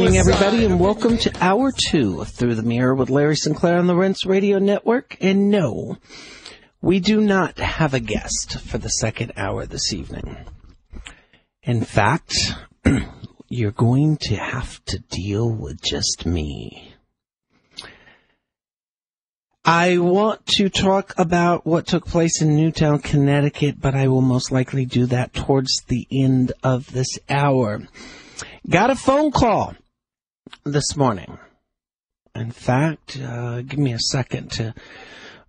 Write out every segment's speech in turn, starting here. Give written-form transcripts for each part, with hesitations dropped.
morning, everybody, and welcome to Hour 2 of Through the Mirror with Larry Sinclair on the Rinse Radio Network. And no, we do not have a guest for the second hour this evening. In fact, you're going to have to deal with just me. I want to talk about what took place in Newtown, Connecticut, but I will most likely do that towards the end of this hour. Got a phone call this morning. In fact, give me a second to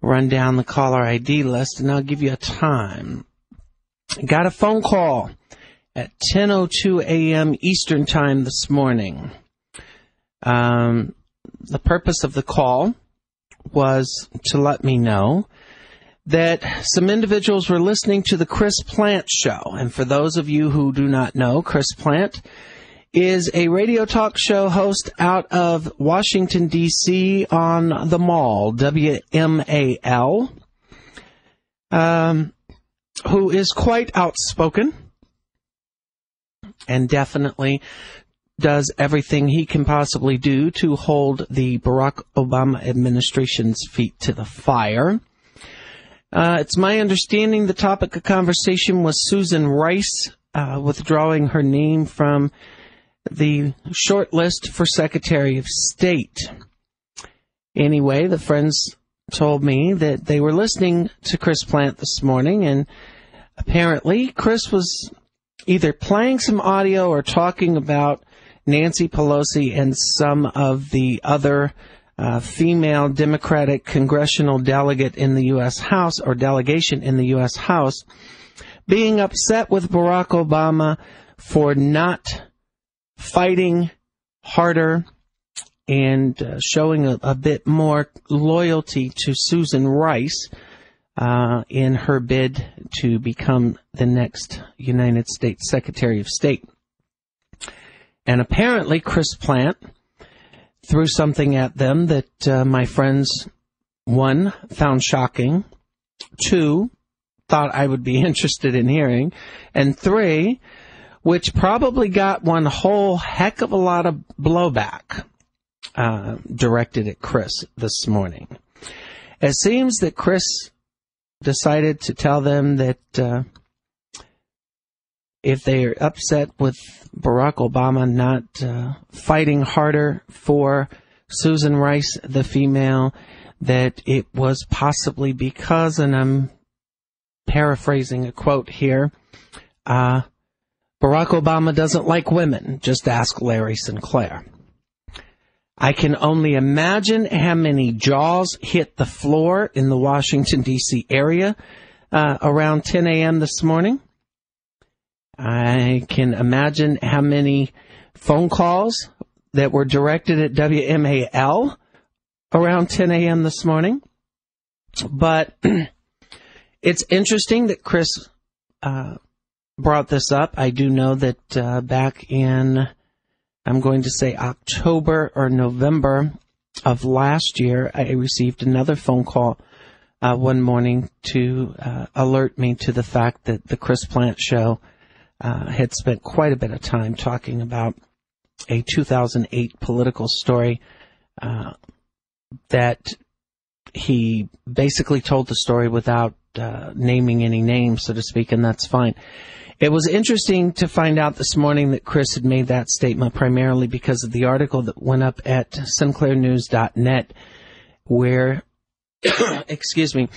run down the caller ID list, and I'll give you a time. Got a phone call at 10:02 a.m. Eastern Time this morning. The purpose of the call was to let me know that some individuals were listening to the Chris Plant Show. And for those of you who do not know, Chris Plant is a radio talk show host out of Washington, D.C. on the Mall, WMAL, who is quite outspoken and definitely does everything he can possibly do to hold the Barack Obama administration's feet to the fire. It's my understanding the topic of conversation was Susan Rice withdrawing her name from the short list for Secretary of State. Anyway, the friends told me that they were listening to Chris Plant this morning, and apparently Chris was either playing some audio or talking about Nancy Pelosi and some of the other female Democratic congressional delegate in the U.S. House, or delegation in the U.S. House, being upset with Barack Obama for not fighting harder and showing a bit more loyalty to Susan Rice in her bid to become the next United States Secretary of State. And apparently Chris Plant threw something at them that my friends, one, found shocking, two, thought I would be interested in hearing, and three, which probably got one whole heck of a lot of blowback directed at Chris this morning. It seems that Chris decided to tell them that if they're upset with Barack Obama not fighting harder for Susan Rice, the female, that it was possibly because, and I'm paraphrasing a quote here, Barack Obama doesn't like women. Just ask Larry Sinclair. I can only imagine how many jaws hit the floor in the Washington, D.C. area around 10 a.m. this morning. I can imagine how many phone calls that were directed at WMAL around 10 a.m. this morning. But it's interesting that Chris brought this up. I do know that back in, I'm going to say October or November of last year, I received another phone call one morning to alert me to the fact that the Chris Plant Show had spent quite a bit of time talking about a 2008 political story that he basically told the story without naming any names, so to speak, and that's fine. It was interesting to find out this morning that Chris had made that statement primarily because of the article that went up at sinclairnews.net where, excuse me,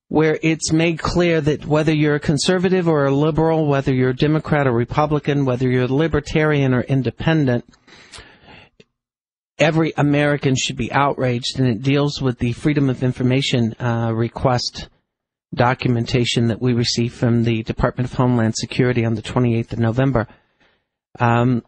where it's made clear that whether you're a conservative or a liberal, whether you're a Democrat or Republican, whether you're a libertarian or independent, every American should be outraged, and it deals with the Freedom of Information request documentation that we received from the Department of Homeland Security on the 28th of November. And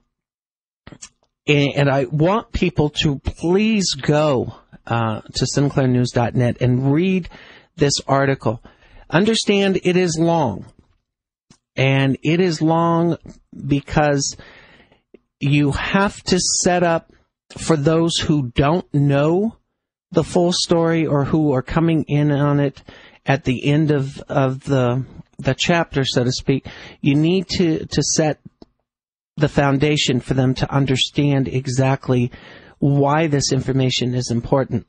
I want people to please go to sinclairnews.net and read this article. Understand it is long. And it is long because you have to set up, for those who don't know the full story or who are coming in on it at the end of the chapter, so to speak, you need to set the foundation for them to understand exactly why this information is important.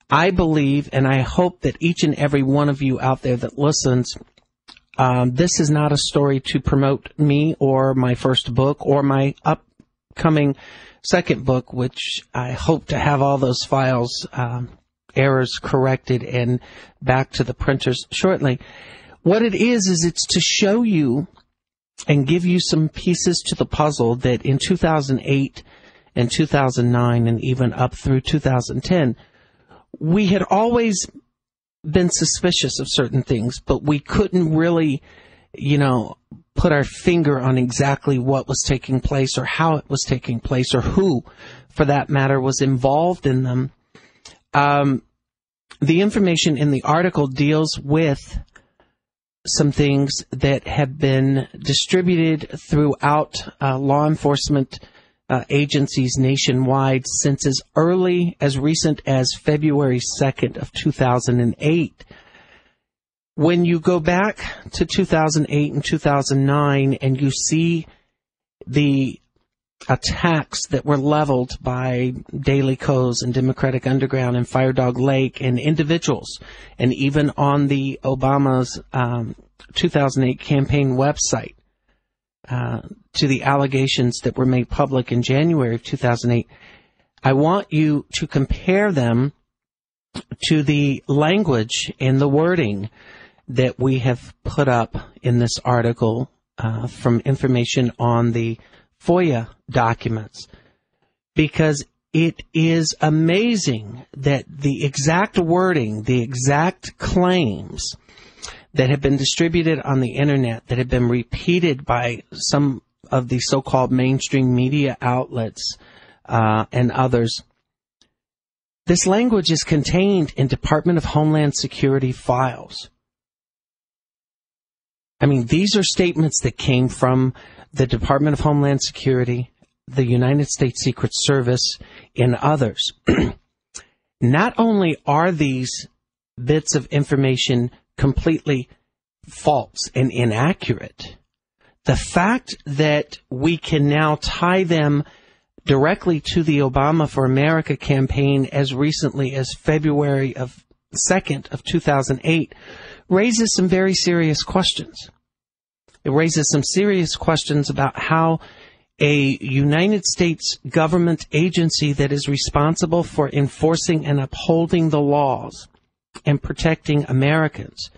I believe, and I hope that each and every one of you out there that listens, this is not a story to promote me or my first book or my upcoming second book, which I hope to have all those files, errors corrected and back to the printers shortly. What it is it's to show you and give you some pieces to the puzzle that in 2008 and 2009 and even up through 2010, we had always been suspicious of certain things, but we couldn't really, put our finger on exactly what was taking place or how it was taking place or who, for that matter, was involved in them. The information in the article deals with some things that have been distributed throughout law enforcement agencies nationwide since as early, as recent as February 2nd of 2008. When you go back to 2008 and 2009 and you see the attacks that were leveled by Daily Kos and Democratic Underground and Fire Dog Lake and individuals, and even on the Obama's 2008 campaign website, to the allegations that were made public in January of 2008, I want you to compare them to the language and the wording that we have put up in this article from information on the FOIA documents, because it is amazing that the exact wording, the exact claims that have been distributed on the internet, that have been repeated by some of the so-called mainstream media outlets and others, this language is contained in Department of Homeland Security files. I mean, these are statements that came from the Department of Homeland Security, the United States Secret Service, and others. Not only are these bits of information completely false and inaccurate, the fact that we can now tie them directly to the Obama for America campaign as recently as February 2nd of 2008 raises some very serious questions. It raises some serious questions about how a United States government agency that is responsible for enforcing and upholding the laws and protecting Americans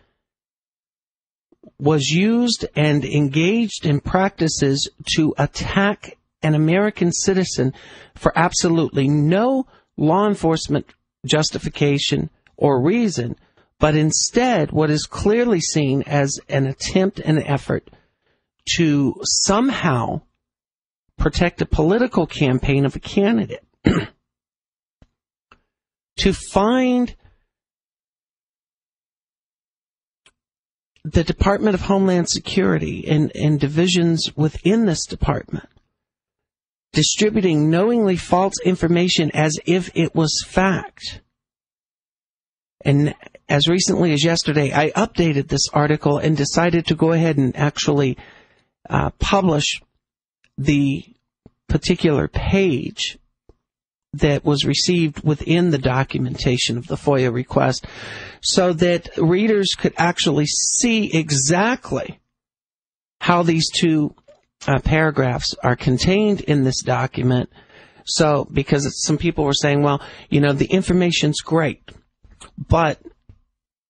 was used and engaged in practices to attack an American citizen for absolutely no law enforcement justification or reason, but instead what is clearly seen as an attempt and effort to somehow protect a political campaign of a candidate. To find the Department of Homeland Security and divisions within this department distributing knowingly false information as if it was fact. And as recently as yesterday, I updated this article and decided to go ahead and actually publish the particular page that was received within the documentation of the FOIA request so that readers could actually see exactly how these two paragraphs are contained in this document. So, because some people were saying, well, the information's great, but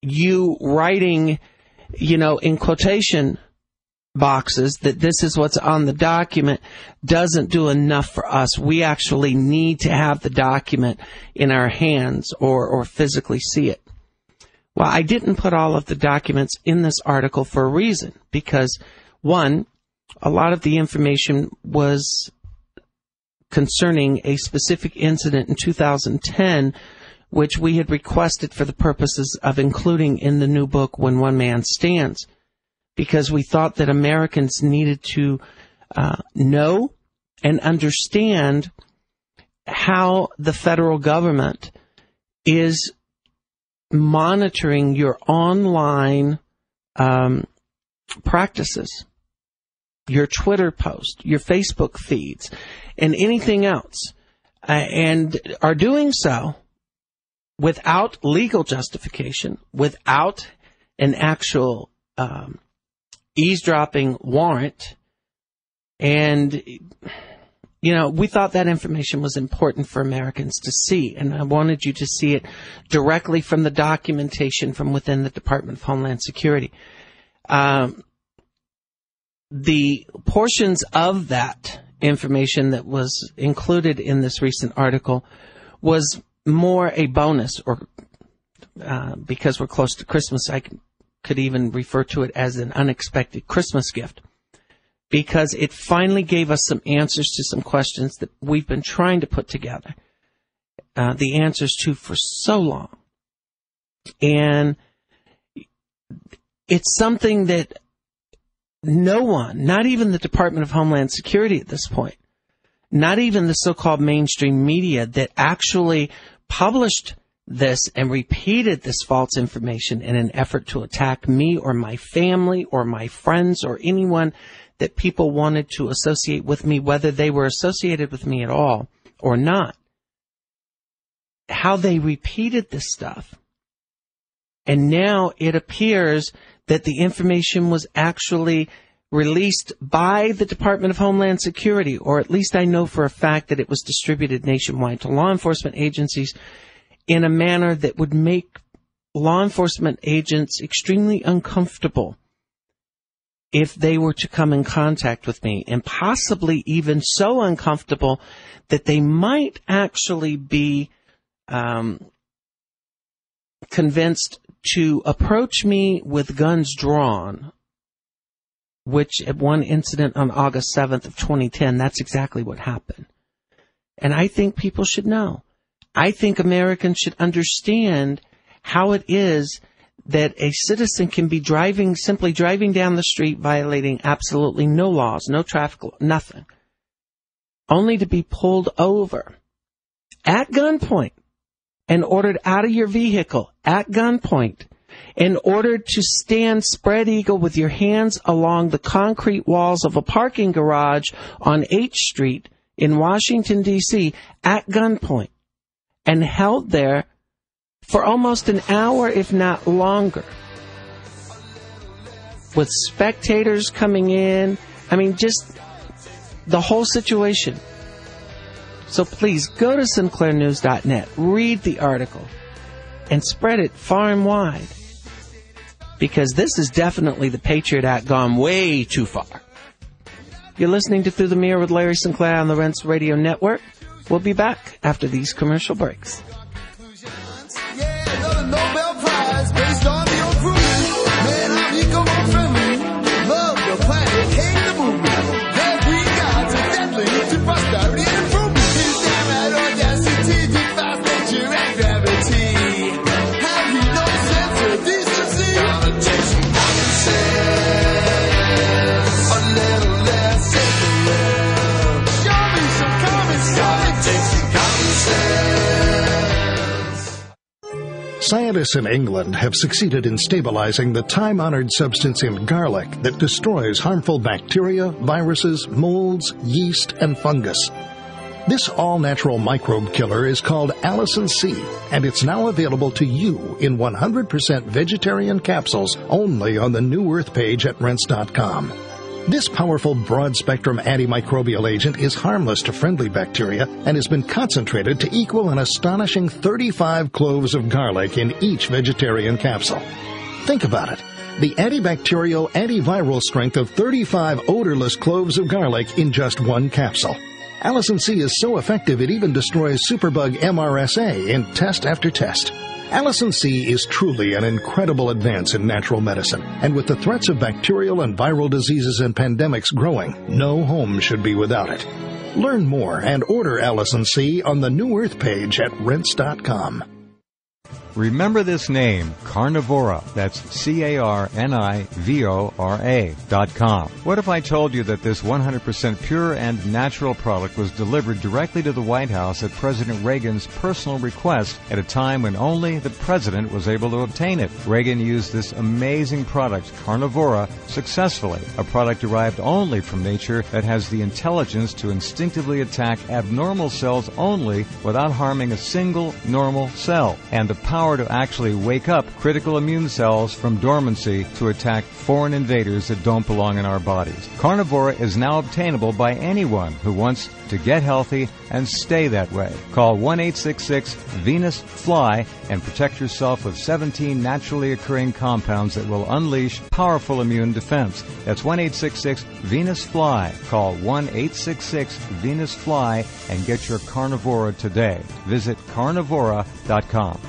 you writing, in quotation boxes that this is what's on the document doesn't do enough for us. We actually need to have the document in our hands or physically see it. Well, I didn't put all of the documents in this article for a reason, because one, a lot of the information was concerning a specific incident in 2010, which we had requested for the purposes of including in the new book, When One Man Stands, because we thought that Americans needed to know and understand how the federal government is monitoring your online practices. your Twitter post, your Facebook feeds, and anything else, and are doing so without legal justification, without an actual eavesdropping warrant. And, we thought that information was important for Americans to see, and I wanted you to see it directly from the documentation from within the Department of Homeland Security. The portions of that information that was included in this recent article was more a bonus, or because we're close to Christmas, I could even refer to it as an unexpected Christmas gift, because it finally gave us some answers to some questions that we've been trying to put together the answers to for so long. And it's something that no one, not even the Department of Homeland Security at this point, not even the so-called mainstream media that actually published this and repeated this false information in an effort to attack me or my family or my friends or anyone that people wanted to associate with me, whether they were associated with me at all or not. How they repeated this stuff. And now it appears that the information was actually released by the Department of Homeland Security, or at least I know for a fact that it was distributed nationwide to law enforcement agencies in a manner that would make law enforcement agents extremely uncomfortable if they were to come in contact with me, and possibly even so uncomfortable that they might actually be convinced to approach me with guns drawn, which at one incident on August 7th of 2010, that's exactly what happened. And I think people should know. I think Americans should understand how it is that a citizen can be simply driving down the street, violating absolutely no laws, no traffic law, nothing, only to be pulled over at gunpoint and ordered out of your vehicle at gunpoint, and ordered to stand spread eagle with your hands along the concrete walls of a parking garage on H Street in Washington, D.C. at gunpoint, and held there for almost an hour, if not longer, with spectators coming in. I mean, just the whole situation. So please go to SinclairNews.net, read the article, and spread it far and wide, because this is definitely the Patriot Act gone way too far. You're listening to Through the Mirror with Larry Sinclair on the Rents Radio Network. We'll be back after these commercial breaks. Nobel Prize based on the improvement. Man, I'm eco-friendly. Love the planet, hate the movement. Their green gods are deadly to prosperity and improvement. His damn at audacity defies nature and gravity. Have you no sense of decency? Gonna take some common sense. A little less ignorant. Show me some common sense. Gonna take some common sense. Scientists in England have succeeded in stabilizing the time-honored substance in garlic that destroys harmful bacteria, viruses, molds, yeast, and fungus. This all-natural microbe killer is called Allicin C, and it's now available to you in 100% vegetarian capsules only on the New Earth page at Rents.com. This powerful broad-spectrum antimicrobial agent is harmless to friendly bacteria and has been concentrated to equal an astonishing 35 cloves of garlic in each vegetarian capsule. Think about it. The antibacterial, antiviral strength of 35 odorless cloves of garlic in just one capsule. Allicin C is so effective it even destroys superbug MRSA in test after test. Allicin C is truly an incredible advance in natural medicine, and with the threats of bacterial and viral diseases and pandemics growing, no home should be without it. Learn more and order Allicin C on the New Earth page at Rents.com. Remember this name, Carnivora. That's CARNIVORA.com. What if I told you that this 100% pure and natural product was delivered directly to the White House at President Reagan's personal request at a time when only the president was able to obtain it? Reagan used this amazing product, Carnivora, successfully, a product derived only from nature that has the intelligence to instinctively attack abnormal cells only without harming a single normal cell, and the power to actually wake up critical immune cells from dormancy to attack foreign invaders that don't belong in our bodies. Carnivora is now obtainable by anyone who wants to get healthy and stay that way. Call 1-866-VENUS-FLY and protect yourself with 17 naturally occurring compounds that will unleash powerful immune defense. That's 1-866-VENUS-FLY. Call 1-866-VENUS-FLY and get your Carnivora today. Visit carnivora.com.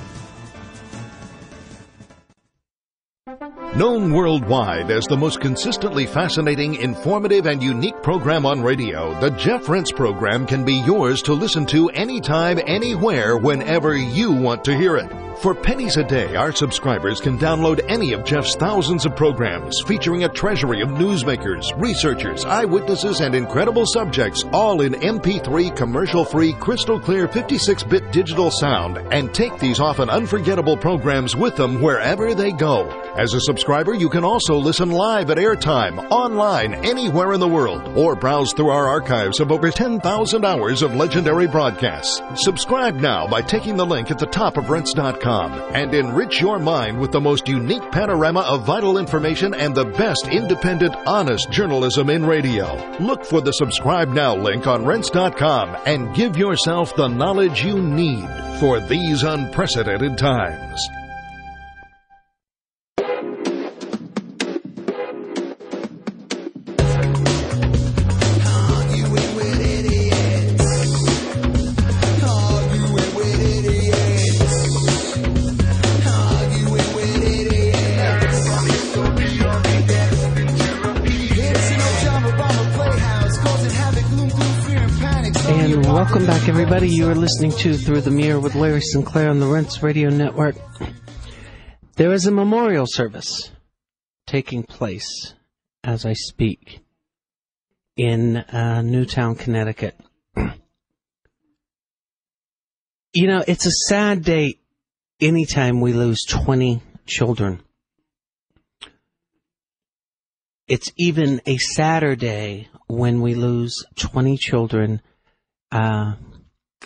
Known worldwide as the most consistently fascinating, informative, and unique program on radio, the Jeff Rense program can be yours to listen to anytime, anywhere, whenever you want to hear it. For pennies a day, our subscribers can download any of Jeff's thousands of programs featuring a treasury of newsmakers, researchers, eyewitnesses, and incredible subjects, all in MP3 commercial-free, crystal-clear 56-bit digital sound, and take these often unforgettable programs with them wherever they go. As a subscriber, you can also listen live at airtime, online, anywhere in the world, or browse through our archives of over 10,000 hours of legendary broadcasts. Subscribe now by taking the link at the top of Rense.com and enrich your mind with the most unique panorama of vital information and the best independent, honest journalism in radio. Look for the Subscribe Now link on Rense.com and give yourself the knowledge you need for these unprecedented times. Welcome back, everybody. You are listening to Through the Mirror with Larry Sinclair on the Rense Radio Network. There is a memorial service taking place as I speak in Newtown, Connecticut. You know, it's a sad day anytime we lose 20 children. It's even a sadder day when we lose 20 children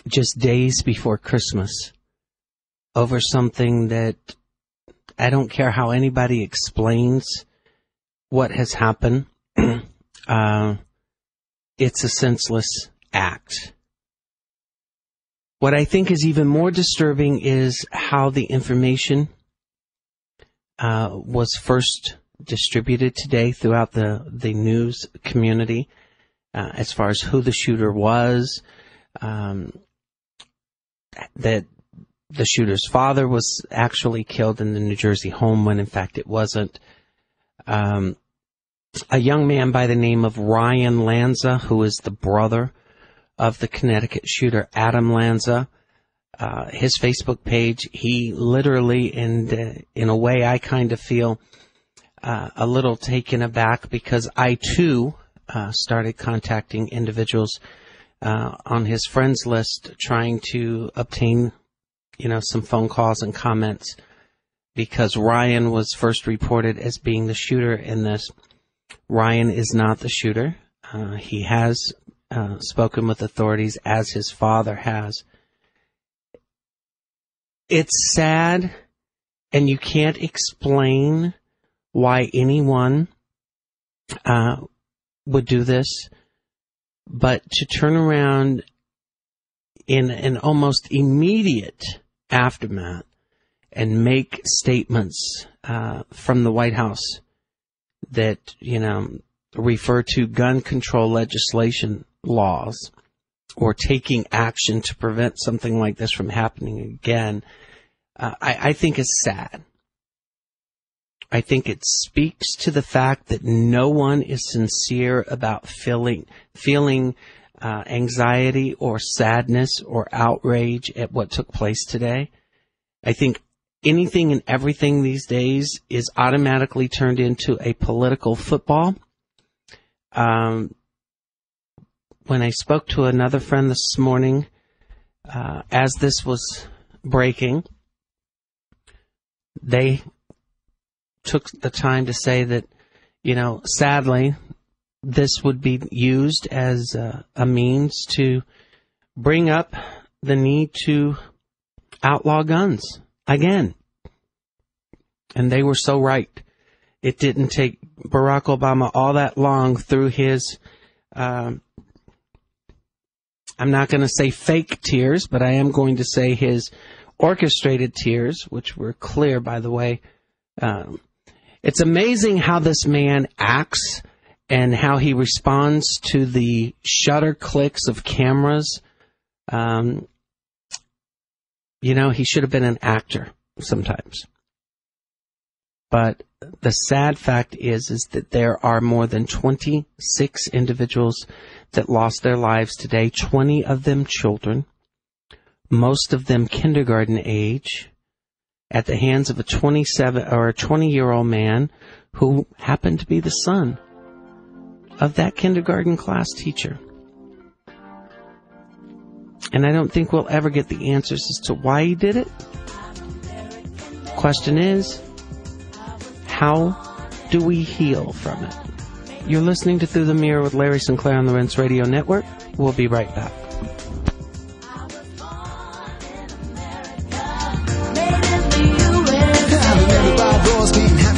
just days before Christmas over something that I don't care how anybody explains what has happened. It's a senseless act. What I think is even more disturbing is how the information was first distributed today throughout the news community, as far as who the shooter was, that the shooter's father was actually killed in the New Jersey home when in fact it wasn't. A young man by the name of Ryan Lanza, who is the brother of the Connecticut shooter Adam Lanza, his Facebook page, he literally, and in a way I kind of feel a little taken aback because I too started contacting individuals on his friends list trying to obtain, some phone calls and comments because Ryan was first reported as being the shooter in this. Ryan is not the shooter. He has spoken with authorities as his father has. It's sad, and you can't explain why anyone would do this, but to turn around in an almost immediate aftermath and make statements from the White House that, refer to gun control legislation laws or taking action to prevent something like this from happening again, I think is sad. I think it speaks to the fact that no one is sincere about feeling anxiety or sadness or outrage at what took place today. I think anything and everything these days is automatically turned into a political football. When I spoke to another friend this morning, as this was breaking, they took the time to say that, sadly, this would be used as a means to bring up the need to outlaw guns again. And they were so right. It didn't take Barack Obama all that long through his, I'm not going to say fake tears, but I am going to say his orchestrated tears, which were clear, by the way. It's amazing how this man acts and how he responds to the shutter clicks of cameras. He should have been an actor sometimes. But the sad fact is that there are more than 26 individuals that lost their lives today, 20 of them children, most of them kindergarten age, at the hands of a 20-year-old man who happened to be the son of that kindergarten class teacher. And I don't think we'll ever get the answers as to why he did it. Question is, how do we heal from it? You're listening to Through the Mirror with Larry Sinclair on the Rinse Radio Network. We'll be right back.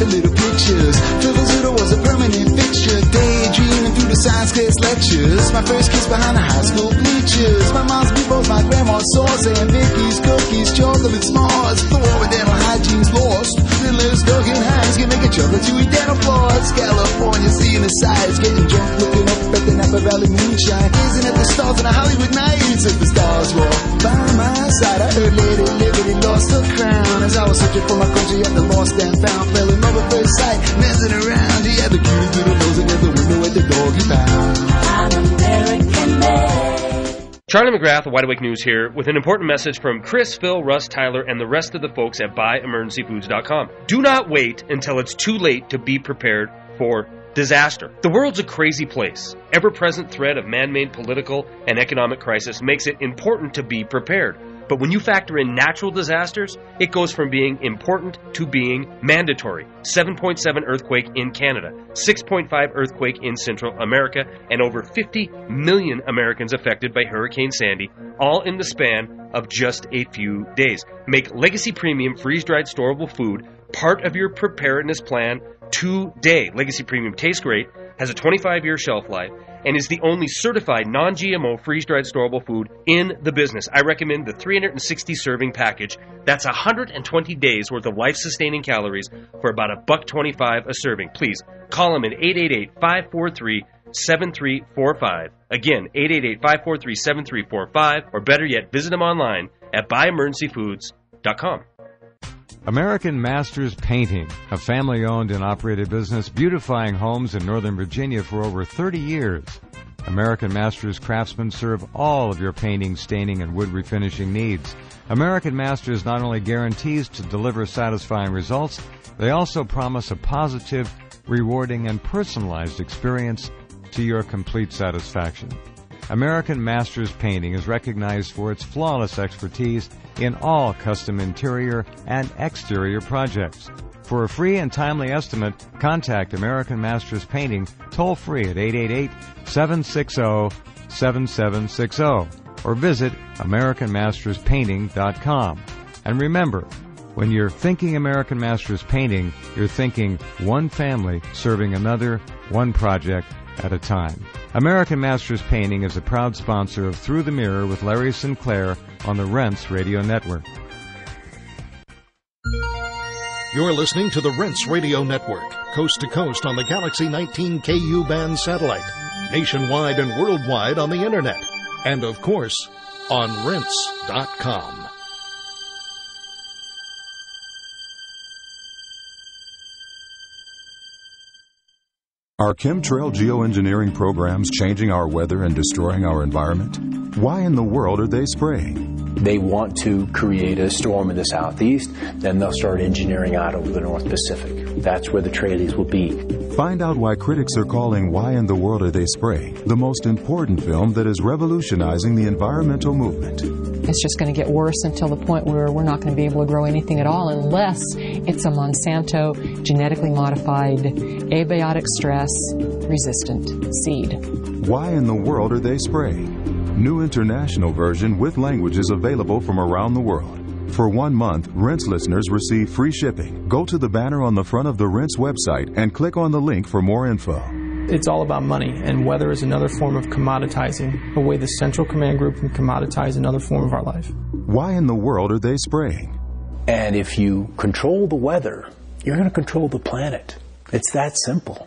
Little pictures. Philosophy was a permanent fixture. Daydreaming through the science class lectures. My first kiss behind the high school bleachers. My mom's meatballs, my grandma's sauce, and Vicky's cookies, chocolate s'mores. Thor and dental hygiene's lost. Littlest dog and hands can make a chocolate to eat dental floors. California, seeing the sights, getting drunk, looking up at the Napa Valley moonshine, gazing at the stars in the Hollywood nights. If the stars were by my side, I heard Lady Liberty lost her crown. As I was searching for my country at the lost and found, fell in love at first sight, messing around. He had the cutest little nose and at the window at the dog he found. I'm American made. Charlie McGrath of Wide Awake News here with an important message from Chris, Phil, Russ, Tyler, and the rest of the folks at BuyEmergencyFoods.com. Do not wait until it's too late to be prepared for disaster. The world's a crazy place. Ever-present threat of man-made political and economic crisis makes it important to be prepared. But when you factor in natural disasters, it goes from being important to being mandatory. 7.7 earthquake in Canada, 6.5 earthquake in Central America, and over 50 million Americans affected by Hurricane Sandy, all in the span of just a few days. Make Legacy Premium freeze-dried storable food part of your preparedness plan today. Legacy Premium tastes great, has a 25-year shelf life, and is the only certified non-GMO freeze-dried storable food in the business. I recommend the 360-serving package. That's 120 days worth of life-sustaining calories for about $1.25 a serving. Please call them at 888-543-7345. Again, 888-543-7345, or better yet, visit them online at buyemergencyfoods.com. American Masters Painting, a family-owned and operated business beautifying homes in Northern Virginia for over 30 years. American Masters craftsmen serve all of your painting, staining, and wood refinishing needs. American Masters not only guarantees to deliver satisfying results, they also promise a positive, rewarding, and personalized experience to your complete satisfaction. American Masters Painting is recognized for its flawless expertise in all custom interior and exterior projects. For a free and timely estimate, contact American Masters Painting toll-free at 888-760-7760 or visit AmericanMastersPainting.com. And remember, when you're thinking American Masters Painting, you're thinking one family serving another, one project at a time. American Masters Painting is a proud sponsor of Through the Mirror with Larry Sinclair on the Rinse Radio Network. You're listening to the Rinse Radio Network, coast to coast on the Galaxy 19 KU band satellite, nationwide and worldwide on the Internet, and of course, on rinse.com. Are chemtrail geoengineering programs changing our weather and destroying our environment? Why in the world are they spraying? They want to create a storm in the southeast, then they'll start engineering out over the North Pacific. That's where the tragedies will be. Find out why critics are calling Why in the World Are They Spraying the most important film that is revolutionizing the environmental movement. It's just going to get worse until the point where we're not going to be able to grow anything at all unless it's a Monsanto genetically modified, abiotic stress resistant seed. Why in the World Are They Spraying? New international version with languages available from around the world. For 1 month, Rinse listeners receive free shipping. Go to the banner on the front of the Rinse website and click on the link for more info. It's all about money, and weather is another form of commoditizing, a way the Central Command Group can commoditize another form of our life. Why in the world are they spraying? And if you control the weather, you're going to control the planet. It's that simple.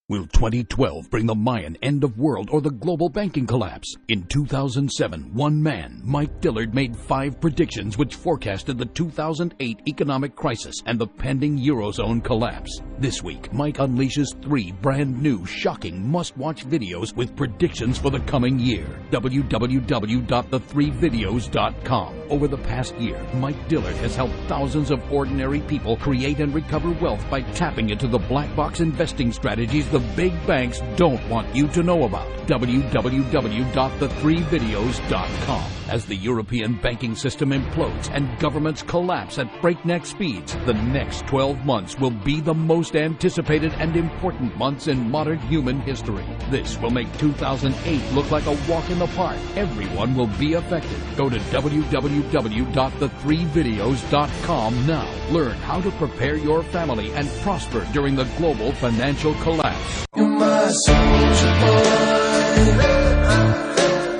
Will 2012 bring the Mayan end of world or the global banking collapse? In 2007, one man, Mike Dillard, made 5 predictions which forecasted the 2008 economic crisis and the pending Eurozone collapse. This week, Mike unleashes 3 brand new, shocking, must-watch videos with predictions for the coming year. www.the3videos.com. Over the past year, Mike Dillard has helped thousands of ordinary people create and recover wealth by tapping into the black box investing strategies the big banks don't want you to know about. www.the3videos.com. As the European banking system implodes and governments collapse at breakneck speeds, the next 12 months will be the most anticipated and important months in modern human history. This will make 2008 look like a walk in the park. Everyone will be affected. Go to www.the3videos.com now. Learn how to prepare your family and prosper during the global financial collapse. You're my soldier boy,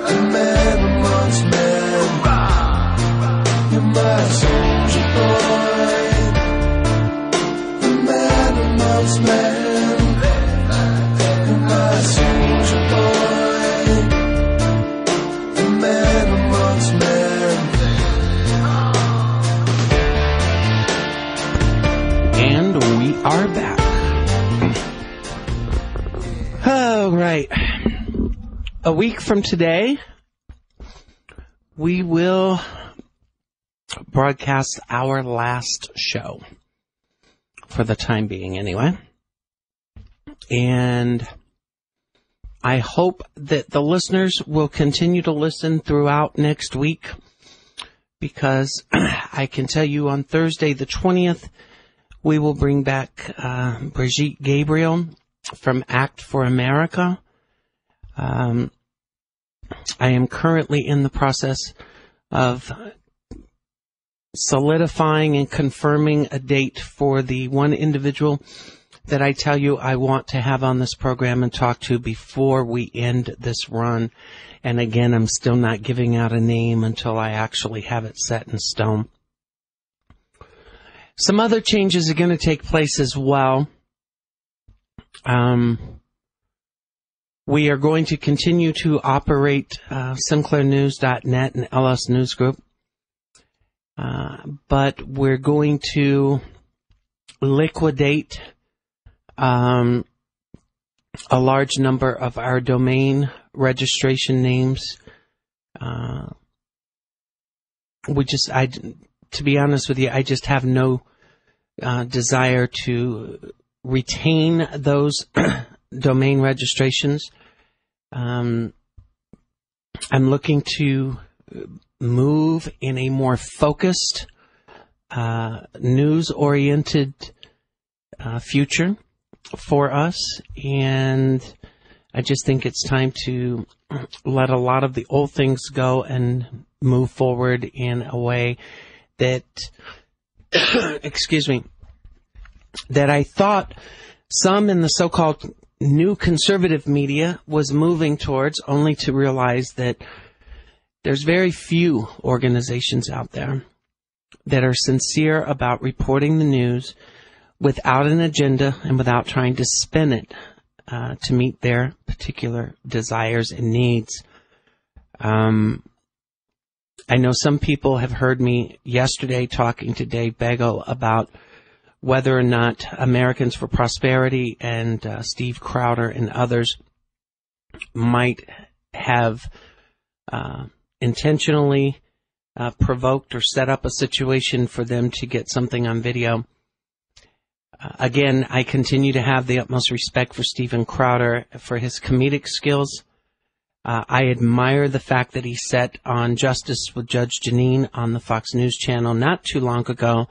a man amongst men. You're my soldier boy, a man amongst men. You're my soldier boy, a man amongst men. And we are back. Oh, right. A week from today, we will broadcast our last show. For the time being, anyway. And I hope that the listeners will continue to listen throughout next week. Because I can tell you on Thursday the 20th, we will bring back Brigitte Gabriel from Act for America. I am currently in the process of solidifying and confirming a date for the one individual that I tell you I want to have on this program and talk to before we end this run. And again, I'm still not giving out a name until I actually have it set in stone. Some other changes are going to take place as well. We are going to continue to operate SinclairNews.net and LS News Group, but we're going to liquidate a large number of our domain registration names. To be honest with you, I just have no desire to retain those domain registrations. I'm looking to move in a more focused, news-oriented future for us, and I just think it's time to let a lot of the old things go and move forward in a way that, excuse me, that I thought some in the so-called new conservative media was moving towards, only to realize that there's very few organizations out there that are sincere about reporting the news without an agenda and without trying to spin it to meet their particular desires and needs. I know some people have heard me yesterday talking to Dave Begel about whether or not Americans for Prosperity and Steve Crowder and others might have intentionally provoked or set up a situation for them to get something on video. Again, I continue to have the utmost respect for Steven Crowder for his comedic skills. I admire the fact that he sat on Justice with Judge Jeanine on the Fox News channel not too long ago,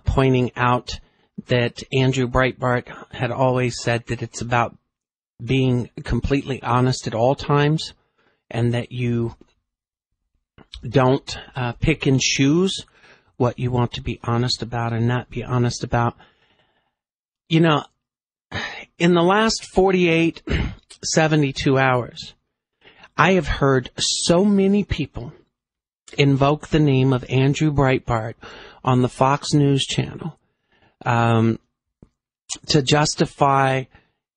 pointing out that Andrew Breitbart had always said that it's about being completely honest at all times, and that you don't pick and choose what you want to be honest about and not be honest about. You know, in the last 48, 72 hours, I have heard so many people invoke the name of Andrew Breitbart on the Fox News channel to justify,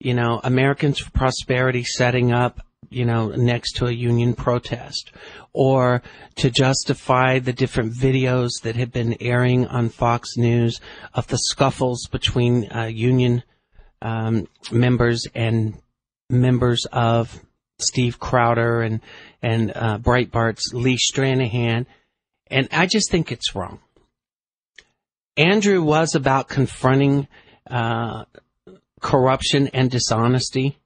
you know, Americans for Prosperity setting up, you know, next to a union protest, or to justify the different videos that have been airing on Fox News of the scuffles between union members and members of Steve Crowder and Breitbart's Lee Stranahan. And I just think it's wrong. Andrew was about confronting corruption and dishonesty,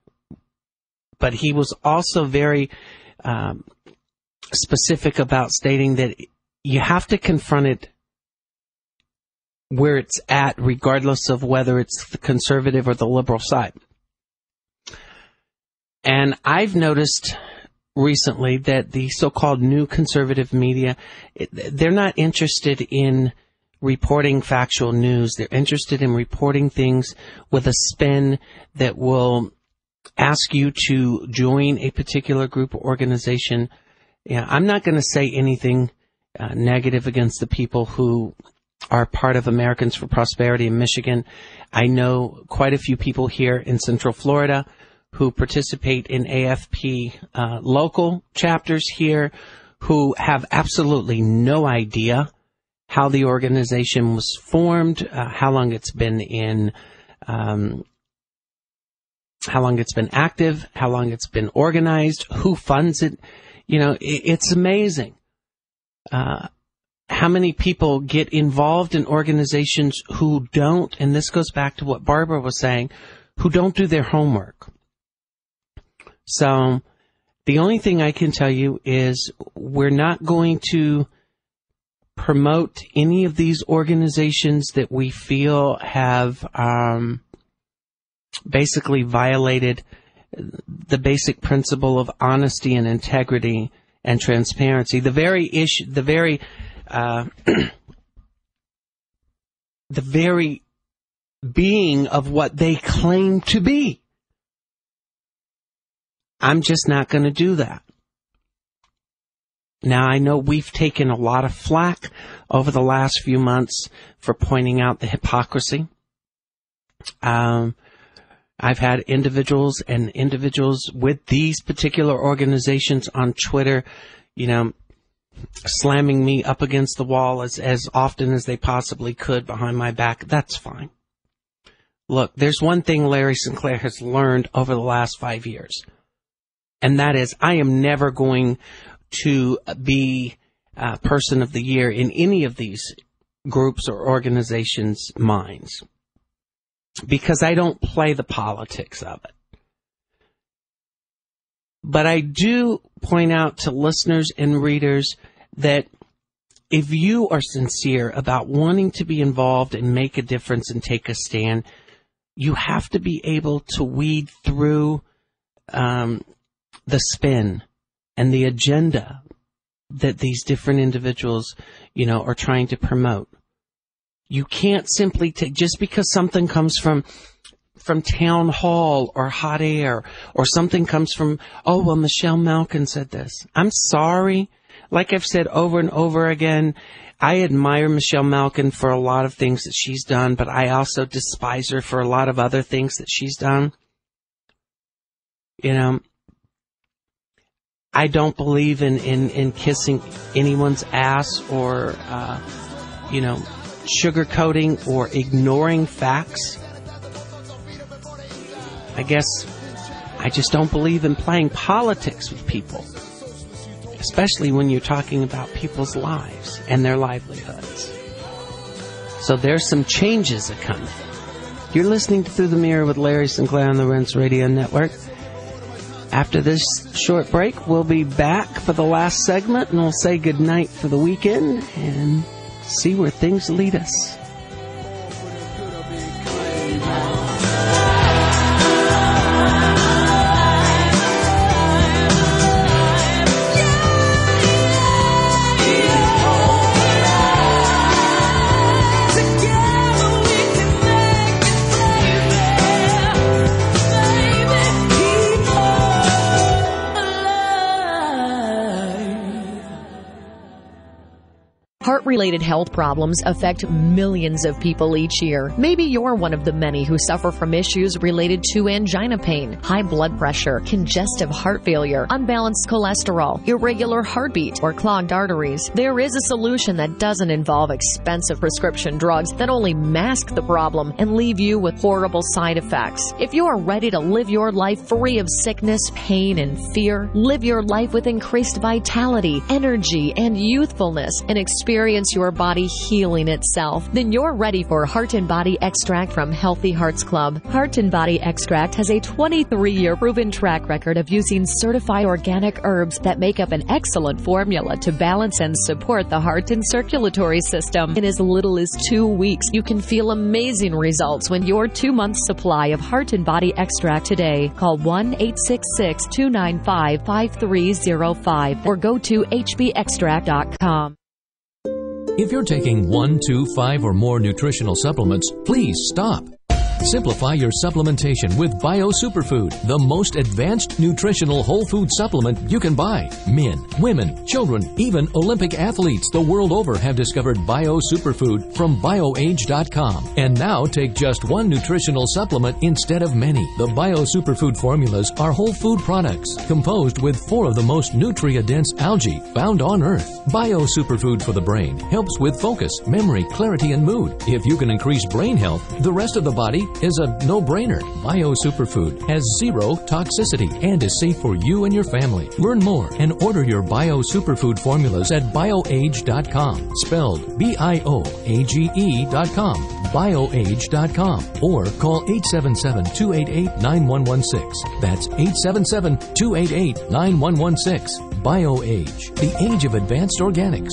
but he was also very specific about stating that you have to confront it where it's at, regardless of whether it's the conservative or the liberal side. And I've noticed recently that the so-called new conservative media, they're not interested in reporting factual news. They're interested in reporting things with a spin that will ask you to join a particular group or organization. Yeah, I'm not going to say anything negative against the people who are part of Americans for Prosperity in Michigan. I know quite a few people here in Central Florida who participate in AFP local chapters here, who have absolutely no idea how the organization was formed, how long it's been in, how long it's been active, how long it's been organized, who funds it. You know, it's amazing how many people get involved in organizations who don't, and this goes back to what Barbara was saying, who don't do their homework. So the only thing I can tell you is we're not going to promote any of these organizations that we feel have basically violated the basic principle of honesty and integrity and transparency. The very issue, the very being of what they claim to be. I'm just not going to do that. Now, I know we've taken a lot of flack over the last few months for pointing out the hypocrisy. I've had individuals with these particular organizations on Twitter, you know, slamming me up against the wall as often as they possibly could behind my back. That's fine. Look, there's one thing Larry Sinclair has learned over the last 5 years, and that is I am never going to be person of the year in any of these groups or organizations' minds, because I don't play the politics of it. But I do point out to listeners and readers that if you are sincere about wanting to be involved and make a difference and take a stand, you have to be able to weed through the spin and the agenda that these different individuals, you know, are trying to promote. You can't simply take, just because something comes from Town Hall or Hot Air, or something comes from, oh, well, Michelle Malkin said this. I'm sorry. Like I've said over and over again, I admire Michelle Malkin for a lot of things that she's done, but I also despise her for a lot of other things that she's done. You know, I don't believe in kissing anyone's ass or, you know, sugarcoating or ignoring facts. I guess I just don't believe in playing politics with people, especially when you're talking about people's lives and their livelihoods. So there's some changes that come. You're listening to Through the Mirror with Larry Sinclair on the Rense Radio Network. After this short break, we'll be back for the last segment, and we'll say goodnight for the weekend and see where things lead us. Heart-related health problems affect millions of people each year. Maybe you're one of the many who suffer from issues related to angina pain, high blood pressure, congestive heart failure, unbalanced cholesterol, irregular heartbeat, or clogged arteries. There is a solution that doesn't involve expensive prescription drugs that only mask the problem and leave you with horrible side effects. If you are ready to live your life free of sickness, pain, and fear, live your life with increased vitality, energy, and youthfulness, and experience your body healing itself, then you're ready for Heart and Body Extract from Healthy Hearts Club. Heart and Body Extract has a 23-year proven track record of using certified organic herbs that make up an excellent formula to balance and support the heart and circulatory system. In as little as 2 weeks, you can feel amazing results when your 2-month supply of Heart and Body Extract today. Call 1-866-295-5305 or go to hbextract.com. If you're taking 1, 2, 5, or more nutritional supplements, please stop. Simplify your supplementation with Bio Superfood, the most advanced nutritional whole food supplement you can buy. Men, women, children, even Olympic athletes the world over have discovered Bio Superfood from BioAge.com. And now take just one nutritional supplement instead of many. The Bio Superfood formulas are whole food products composed with 4 of the most nutrient-dense algae found on Earth. Bio Superfood for the brain helps with focus, memory, clarity, and mood. If you can increase brain health, the rest of the body is a no-brainer. Bio Superfood has 0 toxicity and is safe for you and your family. Learn more and order your Bio Superfood formulas at BioAge.com, spelled BIOAGE.com, BioAge.com, or call 877-288-9116. That's 877-288-9116. BioAge, the age of advanced organics.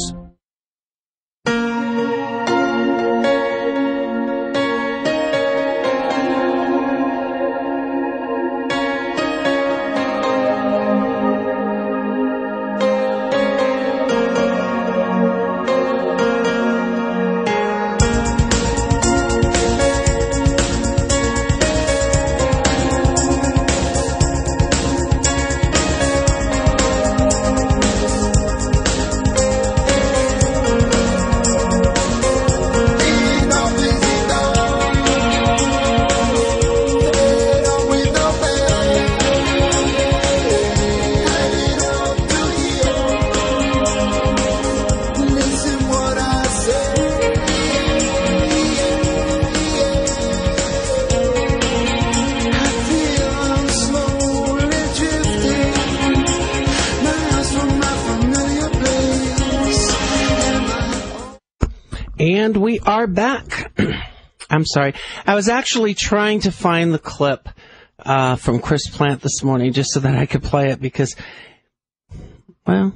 And we are back. I'm sorry. I was actually trying to find the clip from Chris Plant this morning just so that I could play it because, well,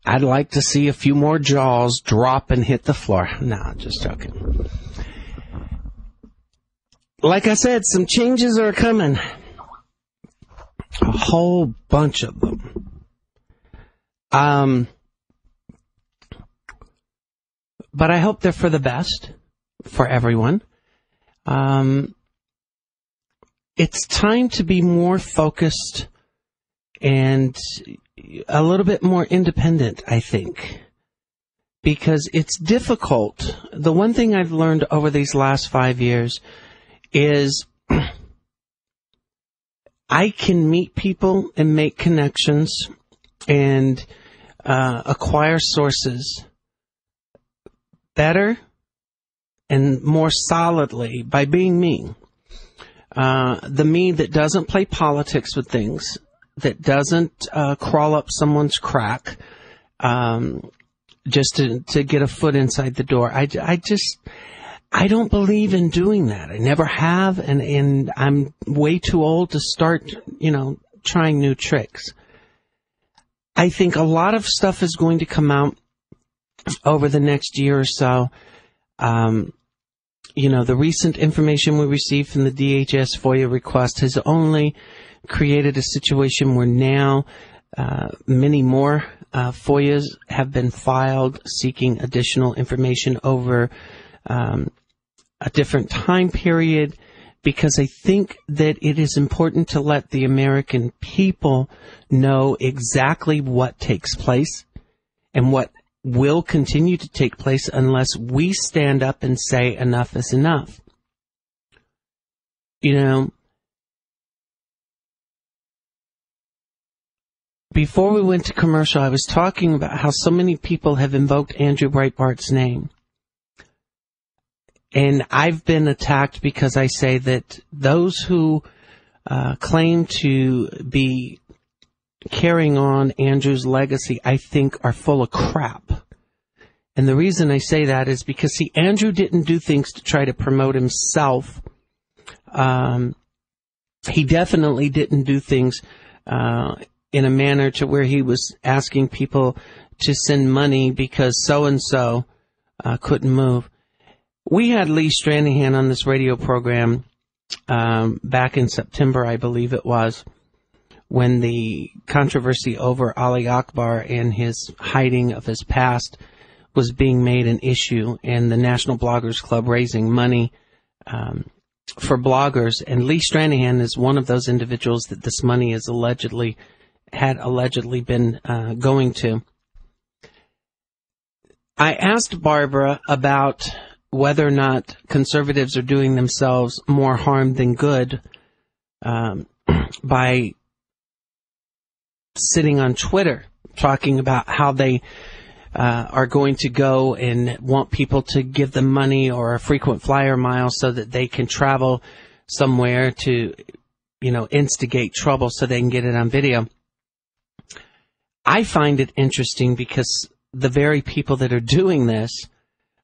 I'd like to see a few more jaws drop and hit the floor. No, just joking. Like I said, some changes are coming. A whole bunch of them. But I hope they're for the best for everyone. It's time to be more focused and a little bit more independent, I think, because it's difficult. The one thing I've learned over these last 5 years is I can meet people and make connections and acquire sources better and more solidly by being me. The me that doesn't play politics with things, that doesn't crawl up someone's crack just to get a foot inside the door. I don't believe in doing that. I never have, and I'm way too old to start, trying new tricks. I think a lot of stuff is going to come out over the next year or so. The recent information we received from the DHS FOIA request has only created a situation where now many more FOIAs have been filed seeking additional information over a different time period, because I think that it is important to let the American people know exactly what takes place and what will continue to take place unless we stand up and say enough is enough. Before we went to commercial, I was talking about how so many people have invoked Andrew Breitbart's name. And I've been attacked because I say that those who claim to be carrying on Andrew's legacy, I think, are full of crap. And the reason I say that is because, Andrew didn't do things to try to promote himself. He definitely didn't do things in a manner to where he was asking people to send money because so-and-so couldn't move. We had Lee Stranahan on this radio program back in September, I believe it was, when the controversy over Ali Akbar and his hiding of his past was being made an issue, and the National Bloggers Club raising money for bloggers. And Lee Stranahan is one of those individuals that this money is had allegedly been going to. I asked Barbara about whether or not conservatives are doing themselves more harm than good by sitting on Twitter talking about how they are going to go and want people to give them money or a frequent flyer mile so that they can travel somewhere to, instigate trouble so they can get it on video. I find it interesting because the very people that are doing this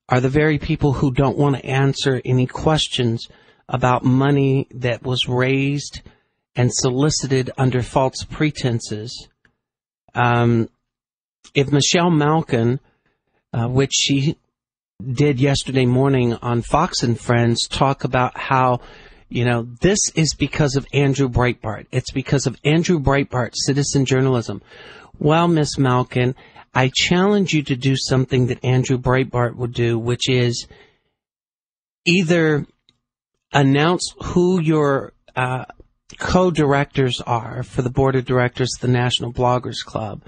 are the very people who don't want to answer any questions about money that was raised and solicited under false pretenses. If Michelle Malkin, which she did yesterday morning on Fox and Friends, talk about how, this is because of Andrew Breitbart. It's because of Andrew Breitbart's citizen journalism. Well, Miss Malkin, I challenge you to do something that Andrew Breitbart would do, which is either announce who your co-directors are for the board of directors of the National Bloggers Club.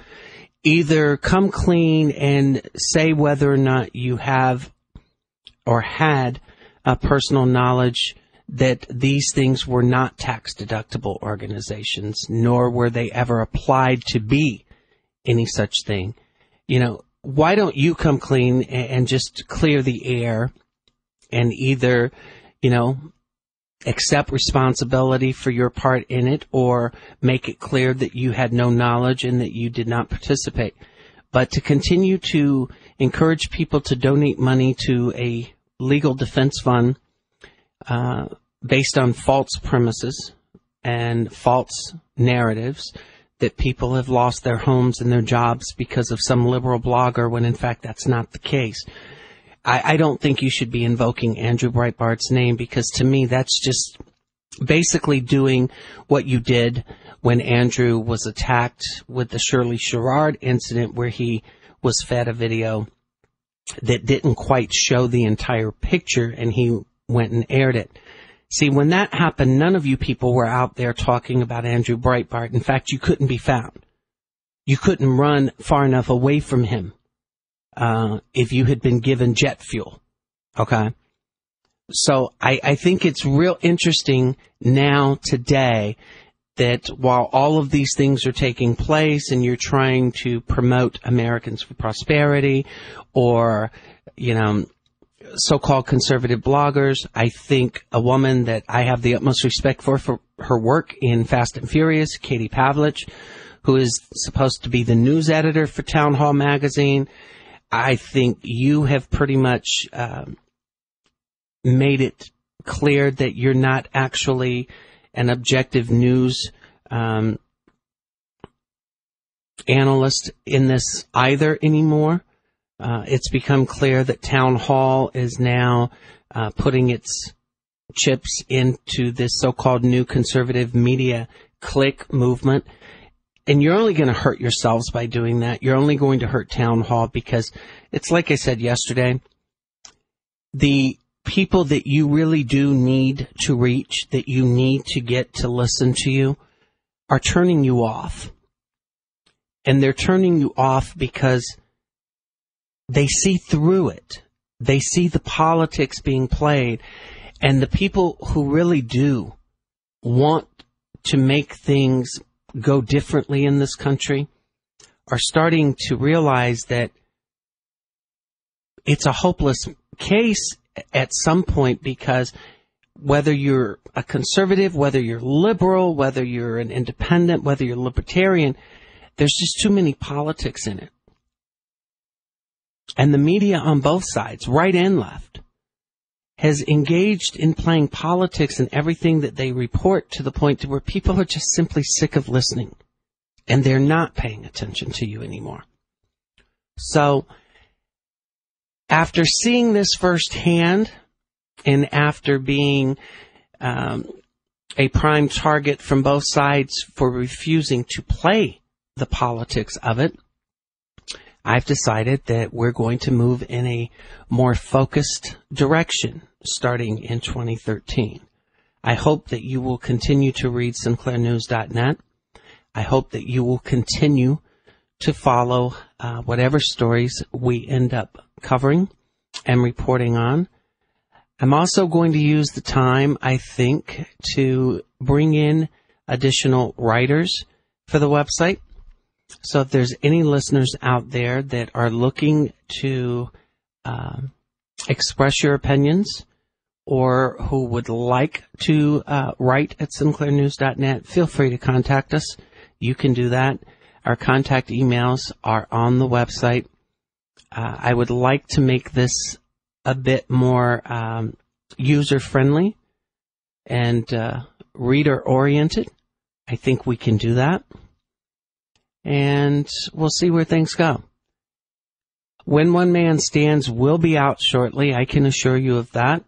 Either come clean and say whether or not you have or had personal knowledge that these things were not tax-deductible organizations, nor were they ever applied to be any such thing. Why don't you come clean and just clear the air and either, accept responsibility for your part in it or make it clear that you had no knowledge and that you did not participate. But to continue to encourage people to donate money to a legal defense fund based on false premises and false narratives that people have lost their homes and their jobs because of some liberal blogger, when in fact that's not the case. I don't think you should be invoking Andrew Breitbart's name, because to me that's just basically doing what you did when Andrew was attacked with the Shirley Sherrod incident, where he was fed a video that didn't quite show the entire picture and he went and aired it. See, when that happened, none of you people were out there talking about Andrew Breitbart. In fact, you couldn't be found. You couldn't run far enough away from him if you had been given jet fuel. Okay? So I think it's real interesting now, today, that while all of these things are taking place and you're trying to promote Americans for Prosperity or, so-called conservative bloggers. I think a woman that I have the utmost respect for her work in Fast and Furious, Katie Pavlich, who is supposed to be the news editor for Town Hall magazine. I think you have pretty much made it clear that you're not actually an objective news analyst in this either anymore. It's become clear that Town Hall is now putting its chips into this so-called new conservative media clique movement. And you're only going to hurt yourselves by doing that. You're only going to hurt Town Hall because it's like I said yesterday, the people that you really do need to reach, that you need to get to listen to you, are turning you off. And they're turning you off because they see through it. They see the politics being played. And the people who really do want to make things go differently in this country are starting to realize that it's a hopeless case at some point, because whether you're a conservative, whether you're liberal, whether you're an independent, whether you're libertarian, there's just too many politics in it. And the media on both sides, right and left, has engaged in playing politics in everything that they report, to the point to where people are just simply sick of listening, and they're not paying attention to you anymore. So, after seeing this firsthand, and after being a prime target from both sides for refusing to play the politics of it, I've decided that we're going to move in a more focused direction starting in 2013. I hope that you will continue to read SinclairNews.net. I hope that you will continue to follow whatever stories we end up covering and reporting on. I'm also going to use the time, I think, to bring in additional writers for the website. So if there's any listeners out there that are looking to express your opinions, or who would like to write at SinclairNews.net, feel free to contact us. You can do that. Our contact emails are on the website. I would like to make this a bit more user-friendly and reader-oriented. I think we can do that. And we'll see where things go. When One Man Stands will be out shortly, I can assure you of that.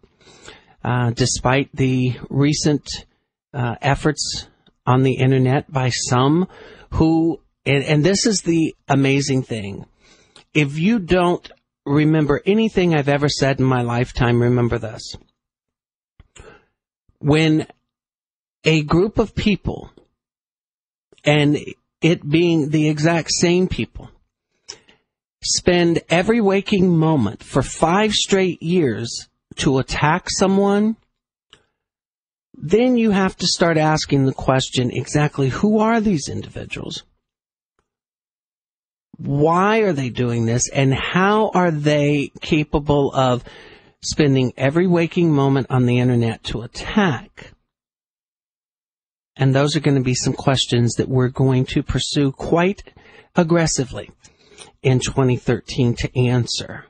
Despite the recent efforts on the internet by some who, and this is the amazing thing, if you don't remember anything I've ever said in my lifetime, remember this. When a group of people, and it being the exact same people, spend every waking moment for 5 straight years to attack someone, then you have to start asking the question, exactly who are these individuals? Why are they doing this? And how are they capable of spending every waking moment on the internet to attack? And those are going to be some questions that we're going to pursue quite aggressively in 2013 to answer.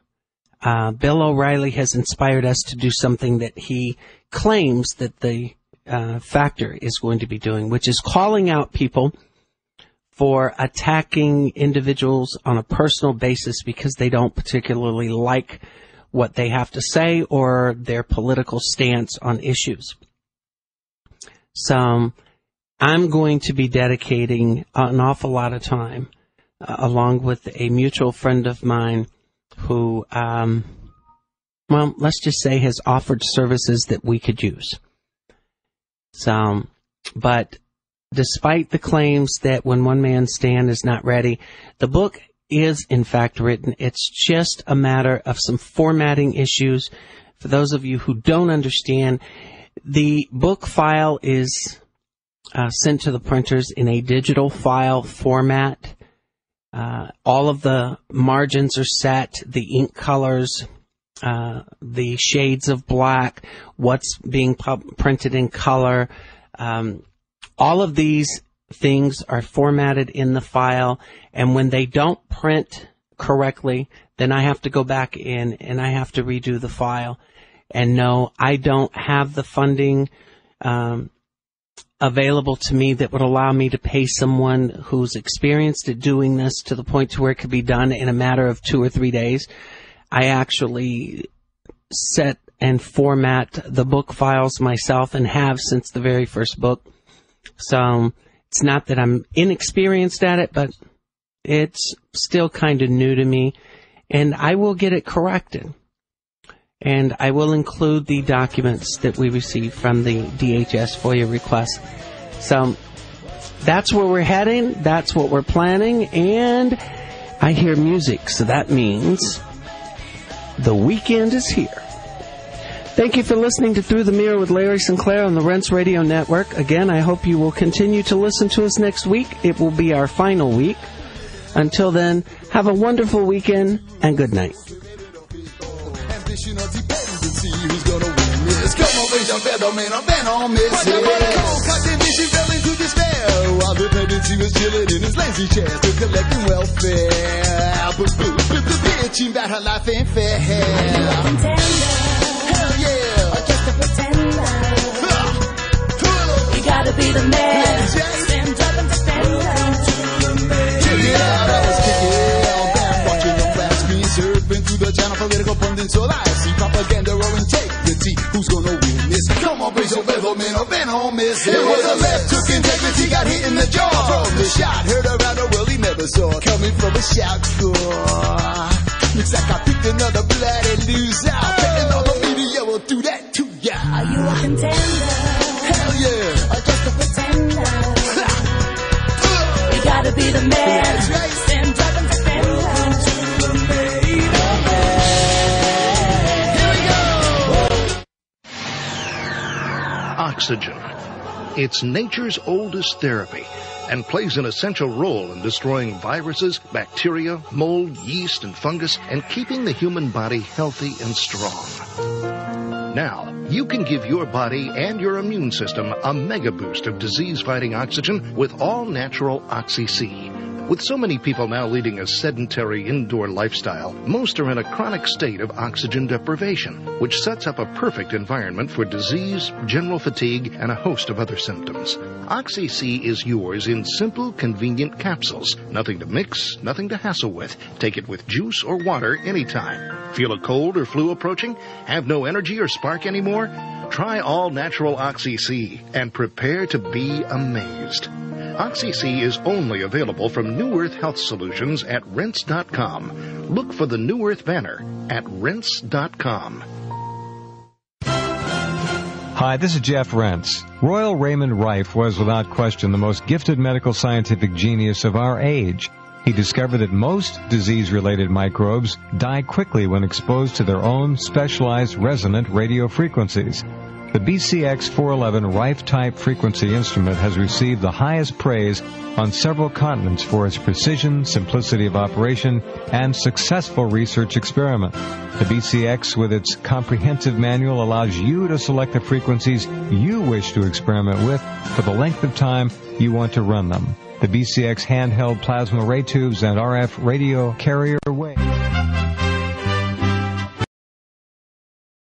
Bill O'Reilly has inspired us to do something that he claims that the Factor is going to be doing, which is calling out people for attacking individuals on a personal basis because they don't particularly like what they have to say or their political stance on issues. So I'm going to be dedicating an awful lot of time, along with a mutual friend of mine who, well, let's just say has offered services that we could use. So, but despite the claims that When One Man Stand is not ready, the book is in fact written. It's just a matter of some formatting issues. For those of you who don't understand, the book file is sent to the printers in a digital file format. All of the margins are set, the ink colors the shades of black, what's being printed in color. All of these things are formatted in the file, and when they don't print correctly, then I have to go back in and I have to redo the file. And no, I don't have the funding available to me that would allow me to pay someone who's experienced at doing this to the point to where it could be done in a matter of 2 or 3 days. I actually set and format the book files myself and have since the very first book. So it's not that I'm inexperienced at it, but it's still kind of new to me, and I will get it corrected. And I will include the documents that we received from the DHS FOIA request. So that's where we're heading. That's what we're planning. And I hear music, so that means the weekend is here. Thank you for listening to Through the Mirror with Larry Sinclair on the Rents Radio Network. Again, I hope you will continue to listen to us next week. It will be our final week. Until then, have a wonderful weekend and good night. Dependency, who's gonna win this? Come on, raise your feather, man, I'm bent on this. Cotton vision fell into despair while dependency was chilling in his lazy chair, still collecting welfare. But bitching about her life ain't fair. Are you a contender? Hell yeah. Or just a pretender? You gotta be the man. Stand up and defend her. Check it out, I was kicking back, watching the flat screen, surfing through the channel, political pundits, all I see propaganda or integrity. Who's gonna win this? Come on, brace your feather, man, or been on miss. It was a left, took integrity, got hit in the jaw from the shot. Heard around the world he never saw, coming from a shout. Looks like I picked another bloody loser. Betting all the media will do that to ya. Are you a contender? Hell yeah. Or just a pretender? You gotta be the man. That's right. Stand up and defend her. Oxygen. It's nature's oldest therapy and plays an essential role in destroying viruses, bacteria, mold, yeast, and fungus, and keeping the human body healthy and strong. Now, you can give your body and your immune system a mega boost of disease-fighting oxygen with all-natural Oxy-C. With so many people now leading a sedentary indoor lifestyle, most are in a chronic state of oxygen deprivation, which sets up a perfect environment for disease, general fatigue, and a host of other symptoms. Oxy-C is yours in simple, convenient capsules. Nothing to mix, nothing to hassle with. Take it with juice or water anytime. Feel a cold or flu approaching? Have no energy or spark anymore? Try all-natural Oxy-C and prepare to be amazed. Oxy-C is only available from New Earth Health Solutions at Rense.com. Look for the New Earth banner at Rense.com. Hi, this is Jeff Rentz. Royal Raymond Rife was without question the most gifted medical scientific genius of our age. He discovered that most disease-related microbes die quickly when exposed to their own specialized resonant radio frequencies. The BCX 411 Rife-type frequency instrument has received the highest praise on several continents for its precision, simplicity of operation, and successful research experiment. The BCX, with its comprehensive manual, allows you to select the frequencies you wish to experiment with for the length of time you want to run them. The BCX handheld plasma ray tubes and RF radio carrier wave